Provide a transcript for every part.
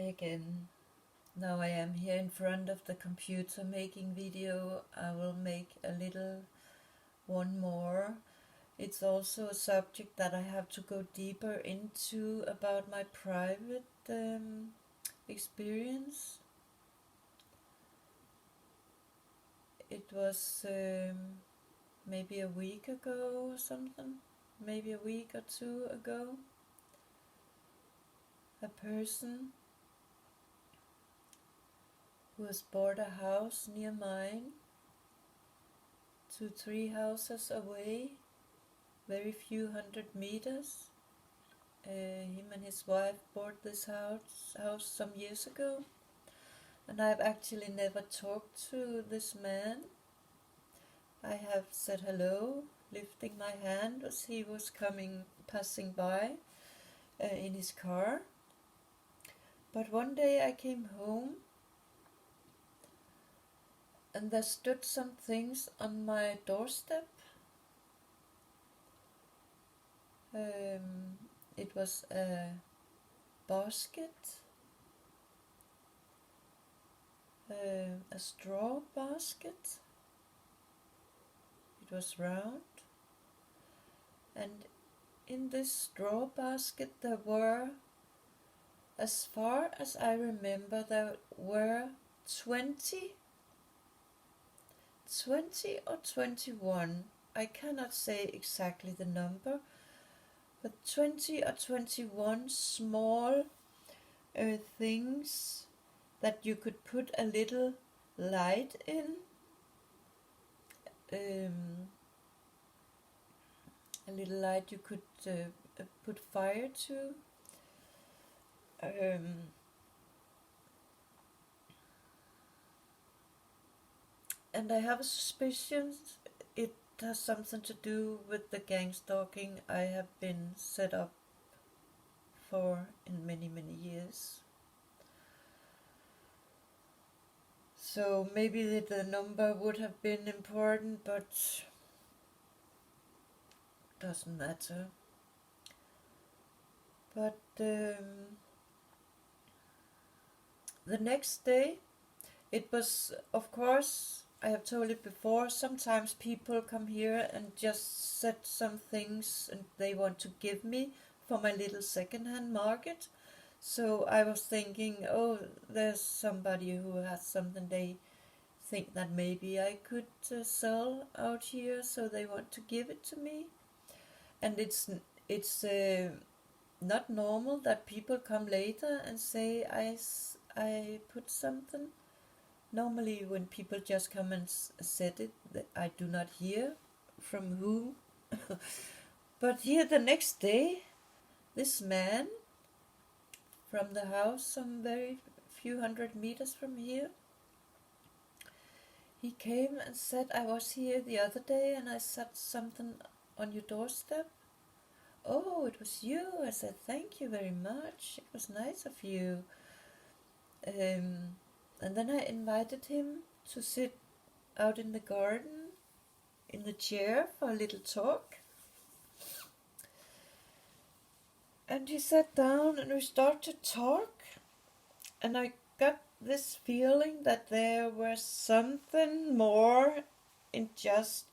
again. Now I am here in front of the computer making video. I will make a little one more. It's also a subject that I have to go deeper into about my private experience. It was maybe a week ago or something, maybe a week or two ago. A person who has bought a house near mine, 2-3 houses away, very few 100 meters. Him and his wife bought this house some years ago, and I've actually never talked to this man. I have said hello, lifting my hand as he was passing by in his car. But one day I came home, and there stood some things on my doorstep. It was a basket, a straw basket. It was round, and in this straw basket there were, as far as I remember, there were 20 or 21, I cannot say exactly the number, but 20 or 21 small things that you could put a little light in, a little light you could put fire to. And I have a suspicion it has something to do with the gang stalking I have been set up for in many, many years. So maybe the number would have been important, but doesn't matter. But the next day, it was, of course, I have told it before, sometimes people come here and just set some things and they want to give me for my little second-hand market. So I was thinking, oh, there's somebody who has something they think that maybe I could sell out here, so they want to give it to me. And it's not normal that people come later and say I put something. Normally when people just come and said it, I do not hear from whom. But here the next day, this man from the house, some very few 100 meters from here, he came and said, I was here the other day and I set something on your doorstep. Oh, it was you. I said, thank you very much. It was nice of you. And then I invited him to sit out in the garden in the chair for a little talk. And he sat down and we started to talk. And I got this feeling that there was something more in just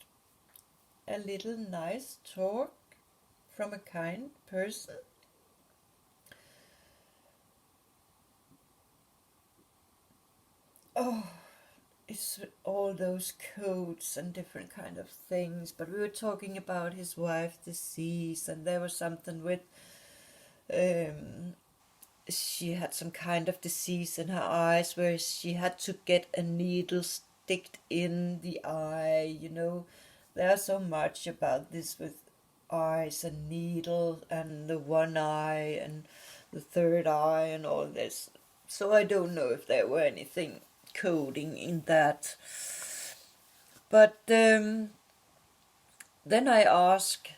a little nice talk from a kind person. Oh, it's all those codes and different kind of things, but we were talking about his wife's disease, and there was something with she had some kind of disease in her eyes where she had to get a needle sticked in the eye. You know, there's so much about this with eyes and needles and the one eye and the third eye and all this. So I don't know if there were anything coding in that. But then I asked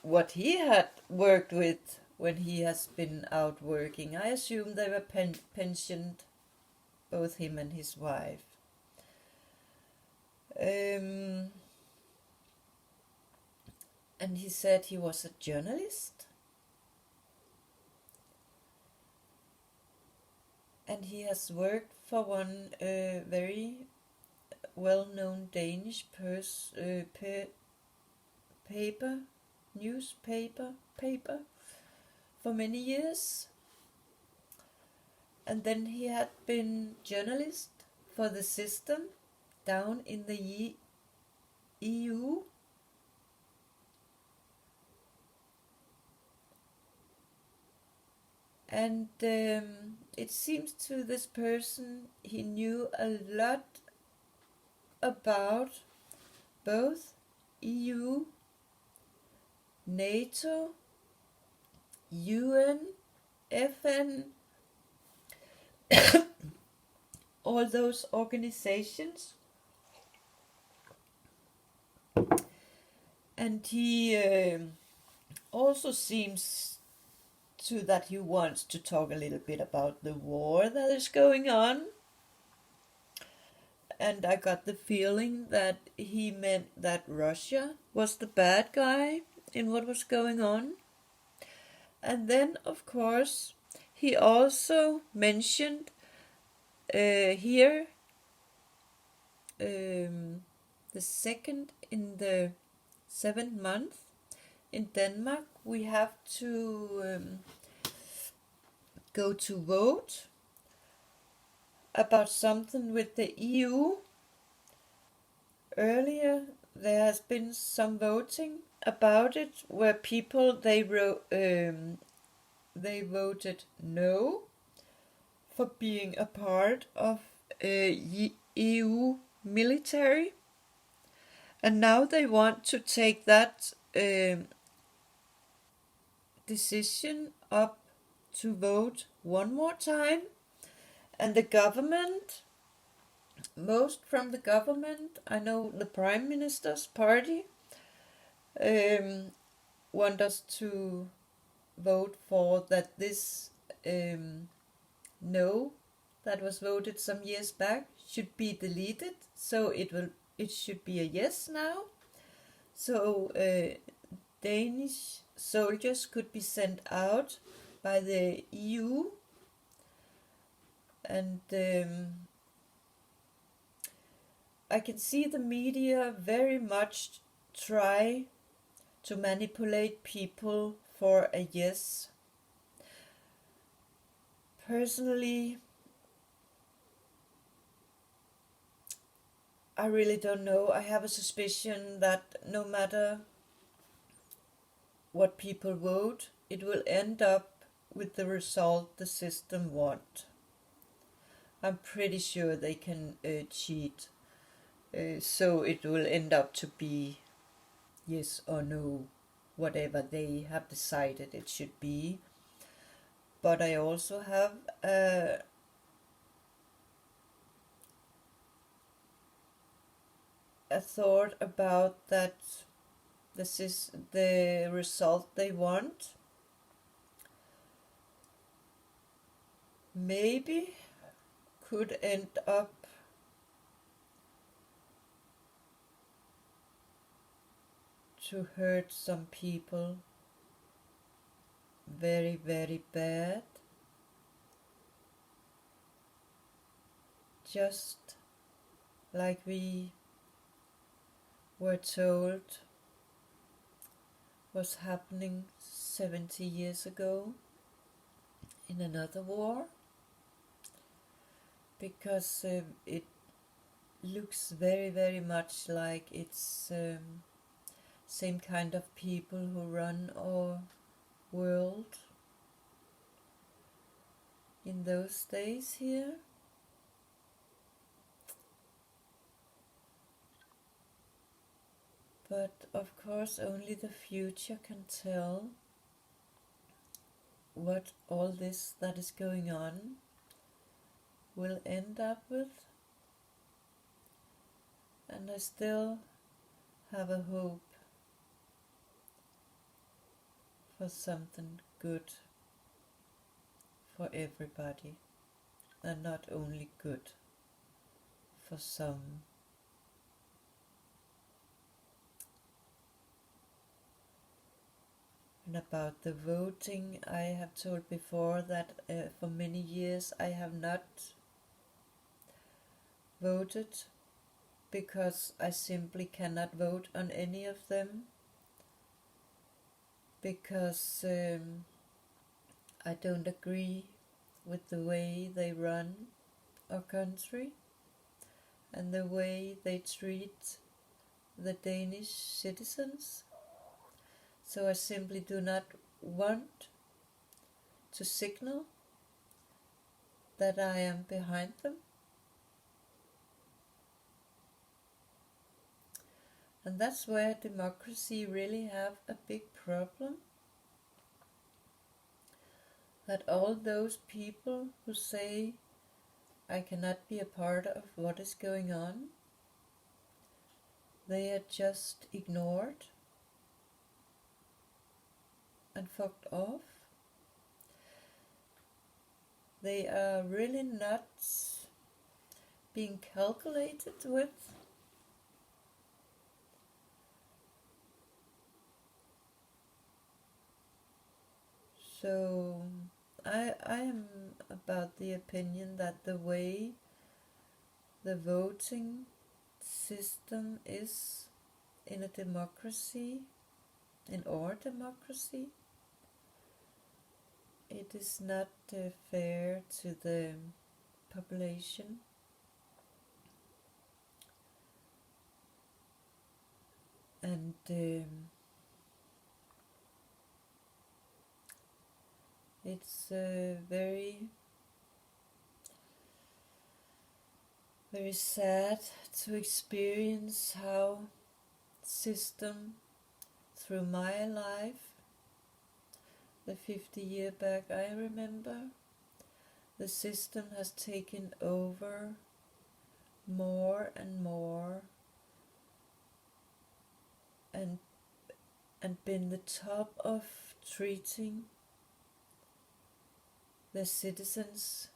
what he had worked with when he has been out working. I assume they were pensioned, both him and his wife. And he said he was a journalist. and he has worked for one very well-known Danish paper, newspaper, paper for many years. And then he had been journalist for the system down in the EU. And it seems to this person he knew a lot about both EU, NATO, UN, FN, all those organizations. And he also seems to that he wants to talk a little bit about the war that is going on. And I got the feeling that he meant that Russia was the bad guy in what was going on. And then, of course, he also mentioned here the second in the 7th month in Denmark, we have to go to vote about something with the EU. Earlier, there has been some voting about it where people they voted no for being a part of EU military, and now they want to take that decision up to vote one more time. And the government, most from the government, I know the Prime Minister's party, want us to vote for that this no that was voted some years back should be deleted, so it should be a yes now. So Danish soldiers could be sent out by the EU, and I can see the media very much try to manipulate people for a yes. Personally, I really don't know. I have a suspicion that no matter what people vote, it will end up with the result the system want. I'm pretty sure they can cheat, so it will end up to be yes or no, whatever they have decided it should be. But I also have a thought about that this is the result they want. Maybe could end up to hurt some people very, very bad. Just like we were told was happening 70 years ago in another war, because it looks very, very much like it's same kind of people who run our world in those days here. But of course only the future can tell what all this that is going on will end up with. And I still have a hope for something good for everybody, and not only good for some. And about the voting, I have told before that for many years I have not voted because I simply cannot vote on any of them, because I don't agree with the way they run our country and the way they treat the Danish citizens. So I simply do not want to signal that I am behind them. And that's where democracy really have a big problem. That all those people who say I cannot be a part of what is going on, they are just ignored and fucked off. They are really not being calculated with. So I am about the opinion that the way the voting system is in a democracy, in our democracy, it is not fair to the population. And it's very, very sad to experience how system through my life, the 50-year back I remember, the system has taken over more and more and been the top of treating the citizens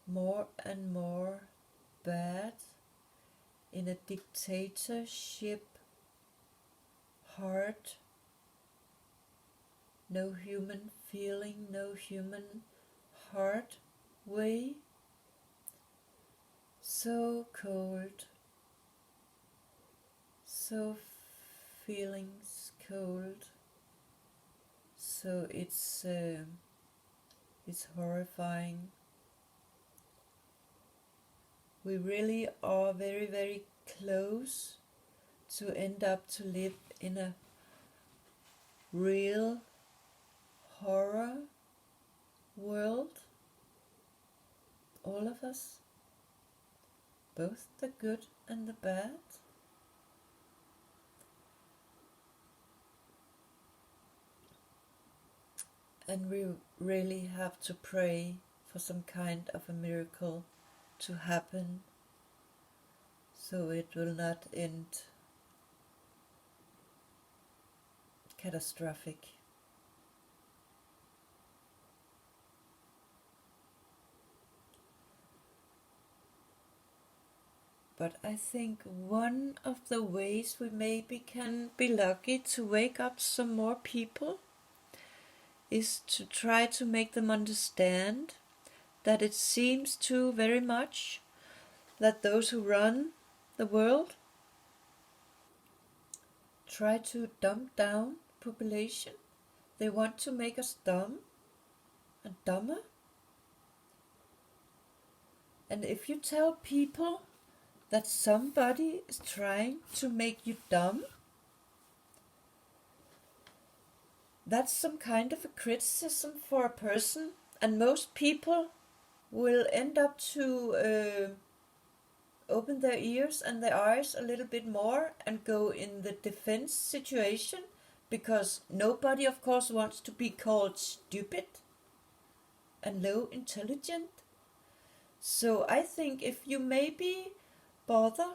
more and more bad in a dictatorship, hard, no human feeling, no human heart way. So cold, so feelings cold. So it's horrifying. We really are very, very close to end up to live in a real horror world. All of us, both the good and the bad. And we really have to pray for some kind of a miracle to happen, so it will not end catastrophic. But I think one of the ways we maybe can be lucky to wake up some more people is to try to make them understand that it seems to very much that those who run the world try to dumb down population. They want to make us dumb and dumber. And if you tell people that somebody is trying to make you dumb, that's some kind of a criticism for a person, and most people will end up to open their ears and their eyes a little bit more and go in the defense situation, because nobody, of course, wants to be called stupid and low intelligent. So I think if you maybe bother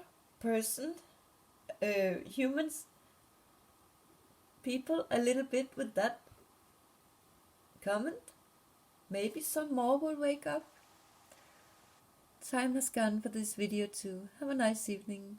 humans, people a little bit with that comment, maybe some more will wake up. Time has gone for this video too. Have a nice evening.